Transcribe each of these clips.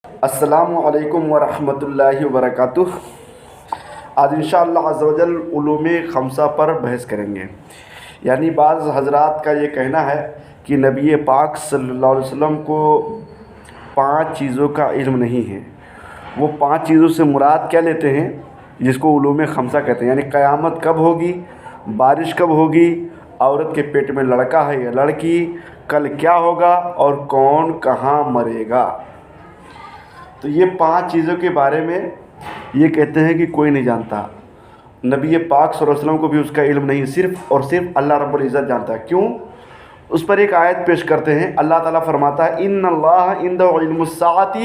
السلام علیکم ورحمۃ اللہ وبرکاتہ۔ آج انشاءاللہ عز و جل علوم خمسہ پر بحث کریں گے۔ یعنی بعض حضرات کا یہ کہنا ہے کہ نبی پاک صلی اللہ علیہ وسلم کو 5 چیزوں کا علم نہیں ہے۔ وہ 5 چیزوں سے مراد کیا لیتے ہیں جس کو علوم خمسہ کہتے ہیں، یعنی قیامت کب ہوگی، بارش کب ہوگی، عورت کے پیٹ میں لڑکا ہے یا لڑکی، کل کیا ہوگا اور کون کہاں مرے گا۔ تو یہ 5 چیزوں کے بارے میں یہ کہتے ہیں کہ کوئی نہیں جانتا۔ نبی پاک صلی اللہ علیہ وسلم کو بھی اس کا علم نہیں، صرف اور صرف اللہ رب العزت جانتا ہے۔ کیوں؟ اس پر ایک آیت پیش کرتے ہیں۔ اللہ تعالیٰ فرماتا ہے ان اللہ عنده علم الساعة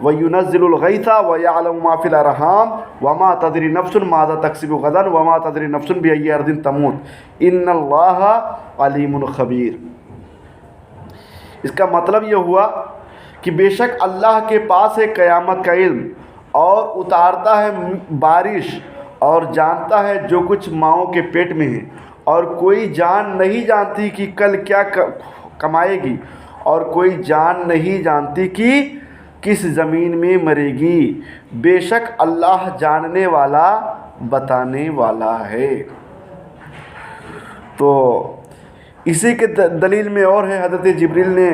وینزل الغیث ویعلم ما فی الارحام وما تدری نفس ماذا تکسب غدا وما تدری نفس بأی ارض تموت ان اللہ علیم خبیر۔ اس کا مطلب یہ ہوا کہ بے شک اللہ کے پاس ہے قیامت کا علم، اور اتارتا ہے بارش، اور جانتا ہے جو کچھ ماؤں کے پیٹ میں ہے، اور کوئی جان نہیں جانتی کہ کل کیا کمائے گی، اور کوئی جان نہیں جانتی کہ کس زمین میں مرے گی۔ بے شک اللہ جاننے والا بتانے والا ہے۔ تو اسی کے دلیل میں اور ہے، حضرت جبریل نے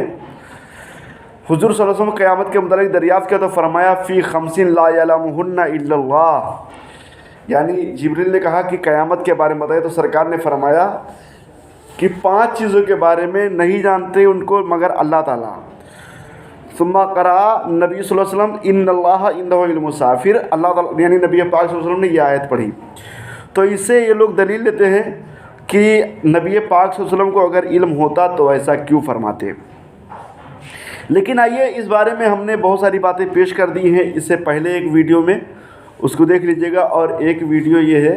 حضور صلی اللہ علیہ وسلم قیامت کے متعلق دریافت کیا تو فرمایا فی 50 لا یعلمہن الا اللہ۔ یعنی جبریل نے کہا کہ قیامت کے بارے میں بتائے تو سرکار نے فرمایا کہ 5 چیزوں کے بارے میں نہیں جانتے ان کو مگر اللہ تعالیٰ۔ ثم قرأ نبی صلی اللہ علیہ وسلم ان اللہ عنده علم الساعة، پھر اللہ تعالیٰ یعنی نبی پاک صلی اللہ علیہ وسلم نے یہ آیت پڑھی۔ تو اس سے یہ لوگ دلیل لیتے ہیں کہ نبی پاک صلی اللہ علیہ وسلم کو اگر علم ہوتا تو ایسا کیوں فرماتے۔ لیکن آئیے اس بارے میں ہم نے بہت ساری باتیں پیش کر دی ہیں اس سے پہلے ایک ویڈیو میں، اس کو دیکھ لیجئے گا۔ اور ایک ویڈیو یہ ہے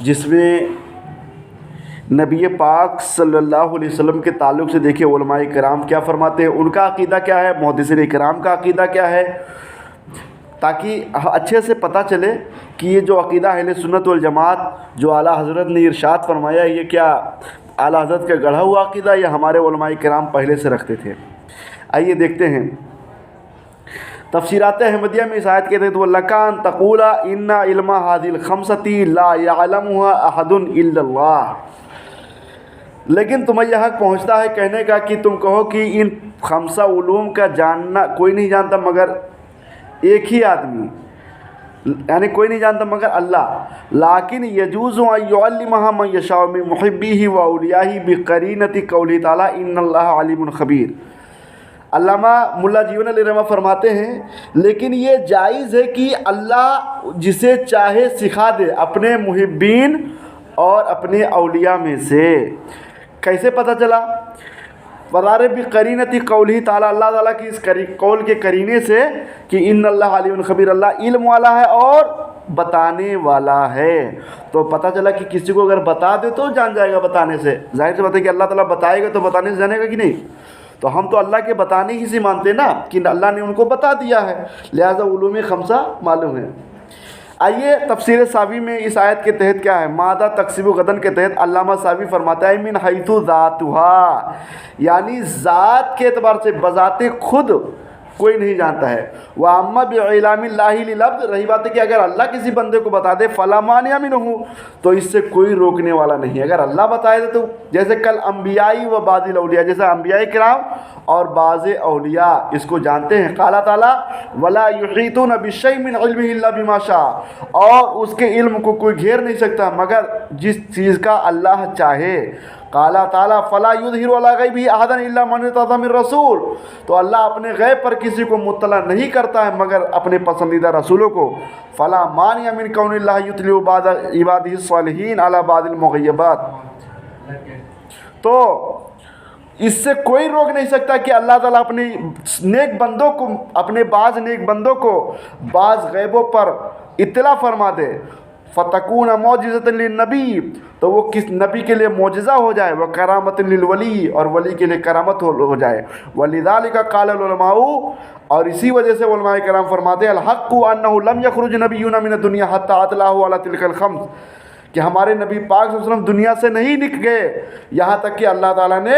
جس میں نبی پاک صلی اللہ علیہ وسلم کے تعلق سے دیکھیں علماء کرام کیا فرماتے ہیں، ان کا عقیدہ کیا ہے، محدثین کرام کا عقیدہ کیا ہے، تاکہ اچھے سے پتہ چلے کہ یہ جو عقیدہ اہل سنت والجماعت جو اعلیٰ حضرت نے ارشاد فرمایا یہ کیا اعلیٰ حضرت کا گڑھا ہوا عقیدہ یا ہمارے علماء کرام پہلے سے رکھتے تھے۔ آئیے دیکھتے ہیں تفسیرات احمدیہ میں اس آیت کہتے ہیں تو لَكَانْ تَقُولَ إِنَّ عِلْمَ هَذِهِ الْخَمْسَةِ لَا يَعْلَمُهَا أَحَدٌ إِلَّا اللَّهُ۔ لیکن تمہیں یہ حق پہنچتا ہے کہنے کا کہ تم کہو کہ ان 5 علوم کا جاننا کوئی نہیں جانتا مگر ایک ہی آدمی، یعنی کوئی نہیں جانتا مگر اللہ۔ لیکن یجوز ان یعلمها من یشاء من محبیہ و اولیاءہ بقرینۃ قولہ تعالی ان اللہ علیم خبیر۔ علامہ ملا جیون علیہ رحمہ فرماتے ہیں لیکن یہ جائز ہے کہ اللہ جسے چاہے سکھا دے اپنے محبین اور اپنے اولیاء میں سے۔ کیسے پتہ چلا؟ فرار بقرینۃ قولہ تعالی، اللہ تعالیٰ کی اس قول کے قرینے سے کہ ان اللہ علیم خبیر، اللہ علم والا ہے اور بتانے والا ہے۔ تو پتہ چلا کہ کسی کو اگر بتا دے تو جان جائے گا بتانے سے، ظاہر سی بات ہے کہ اللہ تعالیٰ بتائے گا تو بتانے سے جانے گا کہ نہیں۔ تو ہم تو اللہ کے بتانے ہی سے مانتے نا کہ اللہ نے ان کو بتا دیا ہے، لہذا علوم خمسہ معلوم ہے۔ آئیے تفسیر ساوی میں اس آیت کے تحت کیا ہے، مادہ تکسب غدن کے تحت علامہ ساوی فرماتا ہے من حیث ذاتها، یعنی ذات کے اعتبار سے بذات خود کوئی نہیں جانتا ہے۔ وَأَمَّا بِعِلَامِ اللَّهِ لِلْعَبْدِ، رہی بات ہے کہ اگر اللہ کسی بندے کو بتا دے فَلَا مَانِعَ مِنْهُ، تو اس سے کوئی روکنے والا نہیں ہے۔ اگر اللہ بتائے دے تو جیسے کل انبیائی و بعض الاولیاء، جیسے انبیاء کرام اور بعض اولیاء اس کو جانتے ہیں۔ قال تعالیٰ وَلَا يُحِيطُونَ بِشَيْءٍ مِّنْ عِلْمِهِ إِلَّا بِمَا شَاءَ، اور اس کے علم کو کوئی گھیر نہیں سکتا مگر جس چیز کا اللہ چاہے۔ قال تعالیٰ فلا یظہر علی غیبہ احدا الا من ارتضی من رسول، تو اللہ اپنے غیب پر کسی کو مطلع نہیں کرتا ہے مگر اپنے پسندیدہ رسولوں کو۔ فلا مانع من کون اللہ یطلع بعض عبادہ الصالحین علی بعض المغیبات، تو اس سے کوئی روک نہیں سکتا کہ اللہ تعالیٰ اپنے نیک بندوں کو، اپنے بعض نیک بندوں کو بعض غیبوں پر اطلاع فرما دے۔ فتکون معجزۃ للنبی، تو وہ کس نبی کے لیے معجزہ ہو جائے، وہ کرامت للولی، اور ولی کے لیے کرامت ہو جائے۔ ولذالک قال العلماء، اور اسی وجہ سے علماء کرام فرماتے ہیں الحق انہ لم یخرج نبینا من الدنیا حتی اطلعہ علی تلک الخمس، کہ ہمارے نبی پاک صلی اللہ علیہ وسلم دنیا سے نہیں نکل گئے یہاں تک کہ اللہ تعالیٰ نے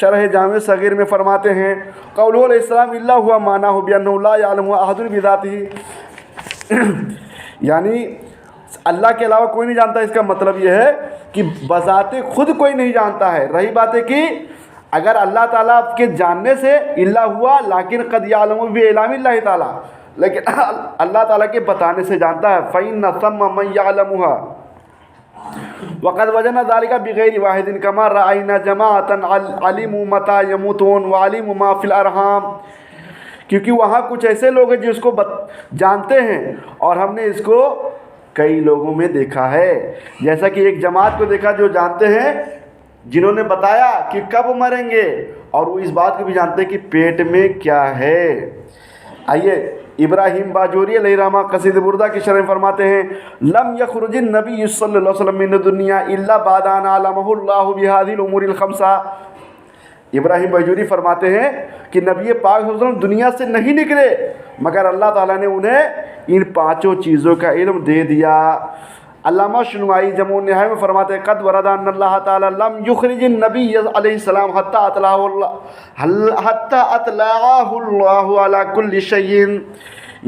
شرح جامع صغیر میں فرماتے ہیں قولہ علیہ السلام الا ہوا معناہ بانہ لا یعلم احد بذاتہ، یعنی اللہ کے علاوہ کوئی نہیں جانتا، اس کا مطلب یہ ہے کہ بذات خود کوئی نہیں جانتا ہے۔ رہی بات ہے کہ اگر اللہ تعالیٰ کے جاننے سے الا ہوا لیکن قد یعلم باعلام اللہ تعالیٰ، لیکن اللہ تعالیٰ کے بتانے سے جانتا ہے۔ فإن ثم من يعلمها وقد وجدنا ذلك بغیر واحد كما رأينا جماعة علموا متى يموتون وعلموا ما في الارحام، کیونکہ وہاں کچھ ایسے لوگ ہیں جس کو جانتے ہیں اور ہم نے اس کو کئی لوگوں میں دیکھا ہے، جیسا کہ ایک جماعت کو دیکھا جو جانتے ہیں، جنہوں نے بتایا کہ کب مریں گے، اور وہ اس بات کو بھی جانتے ہیں کہ پیٹ میں کیا ہے۔ آئیے ابراہیم باجوری علیہ رحمہ قصید بردہ کی شرح فرماتے ہیں لم یخرج النبی صلی اللہ علیہ وسلم من الدنیا الا بعد ان علمہ اللہ بهذه الامور الخمسہ۔ ابراہیم باجوری فرماتے ہیں کہ نبی پاک صلی اللہ علیہ وسلم دنیا سے نہیں نکلے مگر اللہ تعالیٰ نے انہیں ان پانچوں چیزوں کا علم دے دیا۔ علامہ شنوائی جمع النہایہ میں فرماتے ہیں قد ورد ان اللہ تعالیٰ لم یخرج النبی علیہ السلام حتی اطلعہ اللہ علی کل شیء،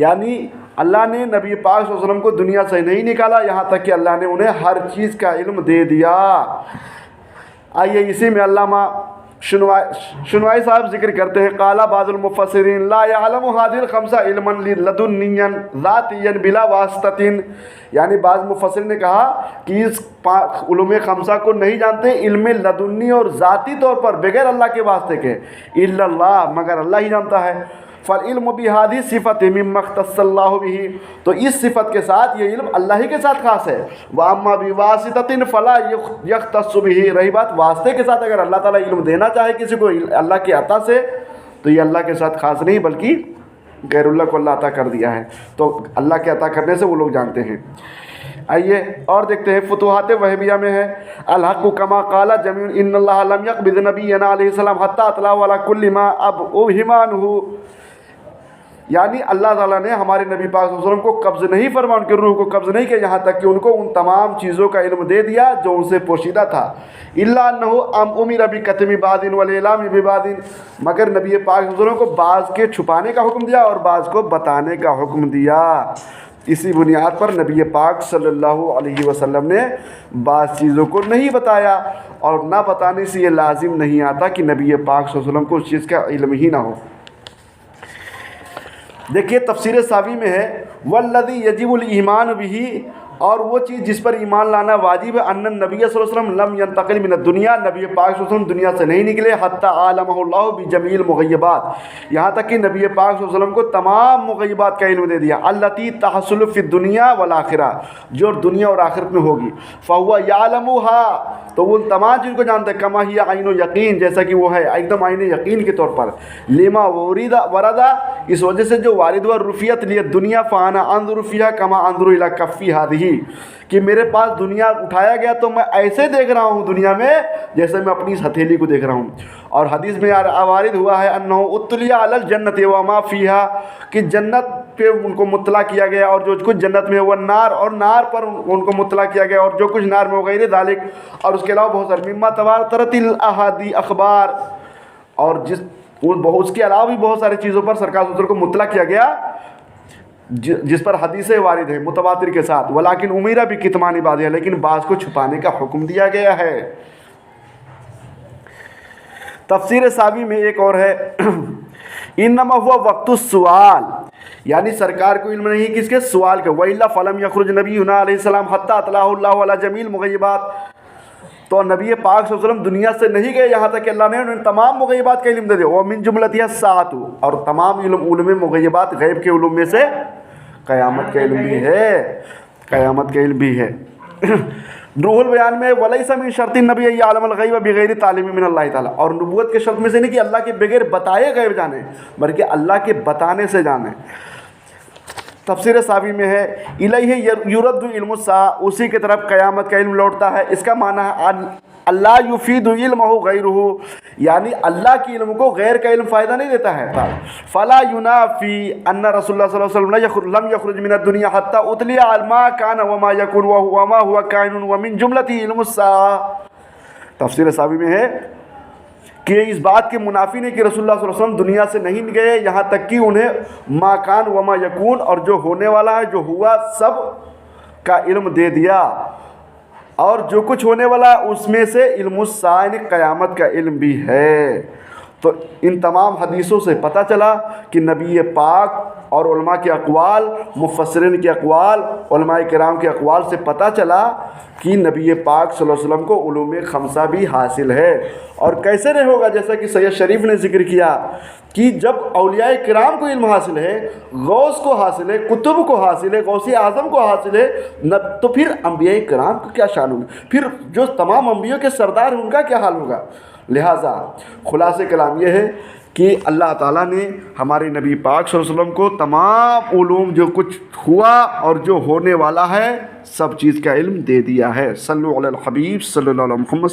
یعنی اللہ نے نبی پاک صلی اللہ علیہ وسلم کو دنیا سے نہیں نکالا یہاں تک کہ اللہ نے انہیں ہر چیز کا علم دے دیا۔ آئیے اسی میں علامہ شنوائی صاحب ذکر کرتے ہیں قال بعض المفسرین لا يعلم هذه الخمسة علما لدنيا ذاتيا بلا واسطة، یعنی بعض مفسرین نے کہا کہ اس علوم خمسہ کو نہیں جانتے علم لدنی اور ذاتی طور پر بغیر اللہ کے واسطے کے، الا اللہ، مگر اللہ ہی جانتا ہے۔ فالعلم بهذه صفت مما اختص اللہ به، تو اس صفت کے ساتھ یہ علم اللہ ہی کے ساتھ خاص ہے۔ واما بواسطۃ فلا یختص به، رہی بات واسطے کے ساتھ اگر اللہ تعالیٰ علم دینا چاہے کسی کو اللہ کے عطا سے تو یہ اللہ کے ساتھ خاص نہیں بلکہ غیر اللہ کو اللہ عطا کر دیا ہے، تو اللہ کے عطا کرنے سے وہ لوگ جانتے ہیں۔ آئیے اور دیکھتے ہیں فتوحات وہبیہ میں ہے الحق کما قال جمیع ان اللہ لم یقبض نبینا علیہ السلام حتی اطلع علی کل ما ابهم عنہ، یعنی اللہ تعالیٰ نے ہمارے نبی پاک صلی اللہ علیہ وسلم کو قبض نہیں فرما، ان کے روح کو قبض نہیں کیا یہاں تک کہ ان کو ان تمام چیزوں کا علم دے دیا جو ان سے پوشیدہ تھا۔ الا انہ امر بکتم بعض والاعلام ببعض، مگر نبی پاک صلی اللہ علیہ وسلم کو بعض کے چھپانے کا حکم دیا اور بعض کو بتانے کا حکم دیا۔ اسی بنیاد پر نبی پاک صلی اللہ علیہ وسلم نے بعض چیزوں کو نہیں بتایا، اور نہ بتانے سے یہ لازم نہیں آتا کہ نبی پاک صلی اللہ علیہ وسلم کو اس چیز کا علم ہی نہ ہو۔ دیکھیے تفسیر ساوی میں ہے والذی یجب الایمان بہ، اور وہ چیز جس پر ایمان لانا واجب ہے ان النبی صلی اللہ علیہ وسلم لم ينتقل من الدنیا، نبی پاک صلی اللہ علیہ وسلم دنیا سے نہیں نکلے حتی عالمہ اللہ بجمیع المغیبات، یہاں تک کہ نبی پاک صلی اللہ علیہ وسلم کو تمام مغیبات کا علم دے دیا التی تحصل فی الدنیا والآخرہ، جو دنیا اور آخرت میں ہوگی، فہو یعلمها، تو وہ تمام چیز کو جانتا ہے، کما ہی عین یقین، جیسا کہ وہ ہے ایک دم عین یقین کے طور پر، لما وردا، اس وجہ سے جو وارد و رفیت لیے دنیا فانا انظر فیہا کما انظر الی کفی ہذہ، کہ میرے پاس دنیا اٹھایا گیا تو میں ایسے دیکھ رہا ہوں دنیا میں جیسے میں اپنی اس ہتھیلی کو دیکھ رہا ہوں۔ اور حدیث میں وارد ہوا ہے انہ اطلع علی الجنت وما فیہا، کہ جنت پہ ان کو مطلع کیا گیا اور جو کچھ جنت میں وہ نار، اور نار پر ان کو مطلع کیا گیا اور جو کچھ نار میں وغیرہ ذالک، اور اس کے علاوہ بہت سارے مما تواترت الاحادی اخبار، اور اس کے علاوہ بھی بہت ساری چیزوں پر سرکار صلی اللہ علیہ وسلم کو مطلع کیا گیا جس پر حدیثیں وارد ہیں متواتر کے ساتھ، ولیکن امیرہ بھی کتمان بعض، لیکن بعض کو چھپانے کا حکم دیا گیا ہے۔ تفسیر ساوی میں ایک اور ہے انما ہوا وقت السؤال، یعنی سرکار کو علم نہیں کس کے سوال کا، وَإِلَّا فَلَمْ يَخْرُجْ نَبِيُّنَا علیہ السلام حَتَّى أَطْلَعَهُ اللَّهُ عَلَى جَمِيعِ الْمُغَيِّبَاتِ، تو نبی پاک صلی اللہ علیہ وسلم دنیا سے نہیں گئے یہاں تک کہ اللہ نے انہیں تمام مغیبات کا علم دے دیا، وَمِن جُمْلَتِهَا السَّاعَةُ، اور تمام علوم مغیبات غیب کے علوم میں سے قیامت کا علم بھی ہے، قیامت کا علم بھی ہے۔ روح البیان میں وَلَيْسَ مِن شَرْطِ النَّبِيِّ أَن يَعْلَمَ الْغَيْبَ بِغَيْرِ تَعْلِيمٍ مِّنَ اللَّهِ تعالیٰ، اور نبوت کے شرط میں سے نہیں کہ اللہ کے بغیر بتائے غیب جانے، بلکہ اللہ کے بتانے سے جانے۔ تفسیر ساوی میں ہے الیہ یرد علم الساعہ، اسی کی طرف قیامت کا علم لوٹتا ہے، اس کا معنی ہے اللہ یفید علمہ غیرہ، یعنی اللہ کے علم کو غیر کا علم فائدہ نہیں دیتا ہے۔ فلا ینافی ان رسول اللہ صلی اللہ علیہ وسلم لم یخرج من الدنیا حتی اطلع على ما کان وما یکون وما هو کائن ومن جملۃ علم الساعہ۔ تفسیر ساوی میں ہے کہ اس بات کے منافی نہیں کہ رسول اللہ صلی اللہ علیہ وسلم دنیا سے نہیں گئے، یہاں تک کہ انہیں ما کان و ما یکون، اور جو ہونے والا ہے، جو ہوا سب کا علم دے دیا، اور جو کچھ ہونے والا اس میں سے علم الساعہ، قیامت کا علم بھی ہے۔ تو ان تمام حدیثوں سے پتہ چلا کہ نبی پاک اور علماء کے اقوال، مفسرین کے اقوال، علماء کرام کے اقوال سے پتہ چلا کہ نبی پاک صلی اللہ علیہ وسلم کو علوم خمسہ بھی حاصل ہے۔ اور کیسے نہیں ہوگا، جیسا کہ سید شریف نے ذکر کیا کہ جب اولیاء کرام کو علم حاصل ہے، غوث کو حاصل ہے، کتب کو حاصل ہے، غوث اعظم کو حاصل ہے، تو پھر انبیاء کرام کو کیا شان ہوگی، پھر جو تمام انبیاء کے سردار ہیں ان کا کیا حال ہوگا۔ لہٰذا خلاصہ کلام یہ ہے کہ اللہ تعالیٰ نے ہمارے نبی پاک صلی اللہ علیہ وسلم کو تمام علوم، جو کچھ ہوا اور جو ہونے والا ہے، سب چیز کا علم دے دیا ہے۔ صلو علی الحبیب صلی اللہ علیہ محمد